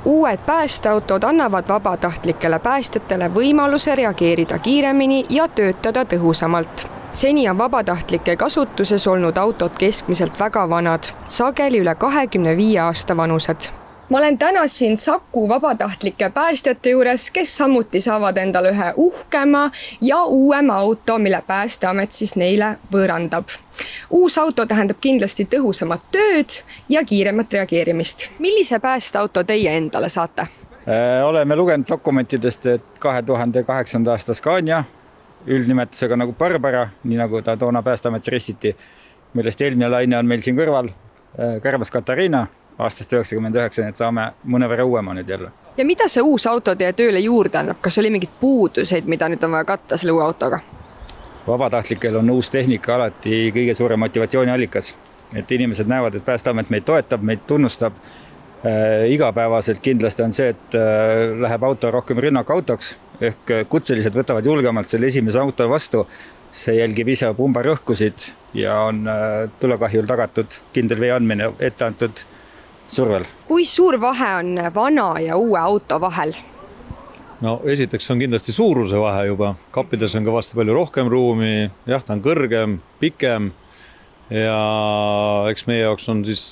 Uued päästeautod annavad vabatahtlikele päästjatele võimaluse reageerida kiiremini ja töötada tõhusamalt. Seni on vabatahtlike kasutuses olnud autod keskmiselt väga vanad, sageli üle 25 aasta vanused. Ma olen täna siin Saku vabatahtlike päästjate juures, kes samuti saavad endale ühe uhkema ja uuema auto, mille Päästeamet siis neile võõrandab. Uus auto tähendab kindlasti tõhusamat tööd ja kiiremat reageerimist. Millise päästeauto teie endale saate? Oleme lugenud dokumentidest, et 2008. aasta Scania üldnimetusega nagu Barbara, nii nagu ta toona Päästeametis ristiti, millest eelmine laine on meil siin kõrval, Kärmas Katariina aastast 99, et saame mõnevõrra uuema nüüd jälle. Ja mida see uus auto teie tööle juurde annab? Kas oli mingid puuduseid, mida nüüd on vaja katta selle uue autoga? Vabatahtlikel on uus tehnika alati kõige suurem motivatsiooniallikas. Et inimesed näevad, et Päästeamet meid toetab, meid tunnustab. Igapäevaselt kindlasti on see, et läheb auto rohkem rünnakautoks, ehk kutselised võtavad julgemalt selle esimese auto vastu. See jälgib ise pumbarõhkusid ja on tulekahjul tagatud kindel vee andmine ette antud survel. Kui suur vahe on vana ja uue auto vahel? No esiteks on kindlasti suuruse vahe juba. Kappides on kõvasti palju rohkem ruumi, jah, ta on kõrgem, pikem ja eks meie jaoks on siis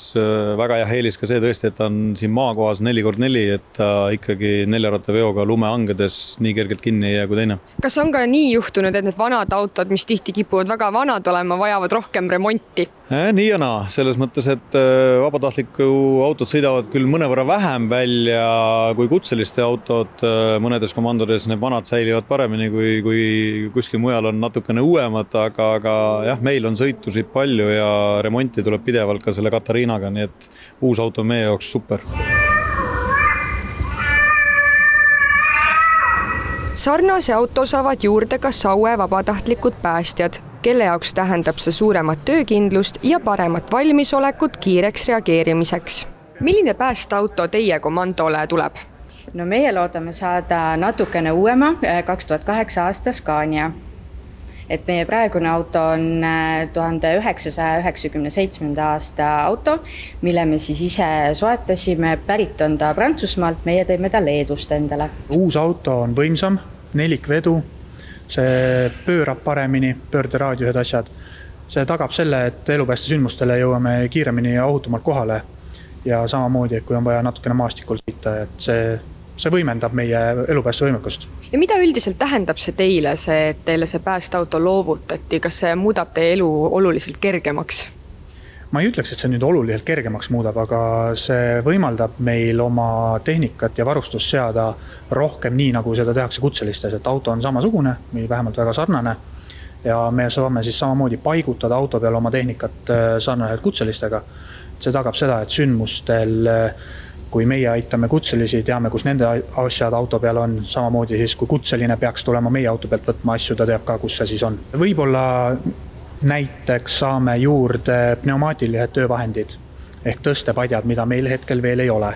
väga hea eelis ka see tõesti, et ta on siin maakohas 4x4, et ta ikkagi 4-rattaveoga lumehangedes nii kergelt kinni ei jää kui teine. Kas on ka nii juhtunud, et need vanad autod, mis tihti kipuvad väga vanad olema, vajavad rohkem remonti? Nii ja naa, selles mõttes, et vabatahtliku autod sõidavad küll mõnevõrra vähem välja kui kutseliste autod. Mõnedes komandodes need vanad säilivad paremini kui kuskil mujal on natukene uuemad, aga jah, meil on sõitusid palju ja remonti tuleb pidevalt ka selle Katariinaga, nii et uus auto on meie jaoks super. Sarnase auto saavad juurde ka Saue vabatahtlikud päästjad, kelle jaoks tähendab see suuremat töökindlust ja paremat valmisolekut kiireks reageerimiseks. Milline päästeauto teie komandole tuleb? No meie loodame saada natukene uuema 2008 aasta Scania. Et meie praegune auto on 1997. aasta auto, mille me siis ise soetasime, pärit on ta Prantsusmaalt, meie teeme ta Leedust endale. Uus auto on võimsam, nelikvedu, see pöörab paremini, pöörderaadiused asjad. See tagab selle, et elupääste sündmustele jõuame kiiremini ja ohutumalt kohale ja samamoodi, kui on vaja natukene maastikul sõita, et see võimendab meie elupääste võimekust. Ja mida üldiselt tähendab see teile, et teile see päästeauto loovutati? Kas see muudab teie elu oluliselt kergemaks? Ma ei ütleks, et see nüüd oluliselt kergemaks muudab, aga see võimaldab meil oma tehnikat ja varustust seada rohkem nii, nagu seda tehakse kutselistes, et auto on samasugune, või vähemalt väga sarnane ja me saame siis samamoodi paigutada auto peal oma tehnikat sarnaselt kutselistega. See tagab seda, et sündmustel kui meie aitame kutselisi, teame, kus nende asjad auto peal on, samamoodi siis, kui kutseline peaks tulema meie auto pealt võtma asju, ta teab ka, kus see siis on. Võib-olla näiteks saame juurde pneumaatilised töövahendid ehk tõstepadjad, mida meil hetkel veel ei ole.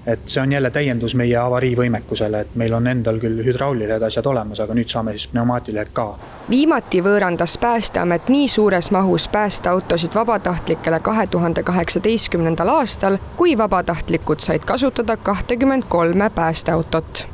Et see on jälle täiendus meie avariivõimekusele, et meil on endal küll hydraulilised asjad olemas, aga nüüd saame siis pneumaatilised ka. Viimati võõrandas Päästeamet nii suures mahus päästeautosid vabatahtlikele 2018. aastal, kui vabatahtlikud said kasutada 23 päästeautot.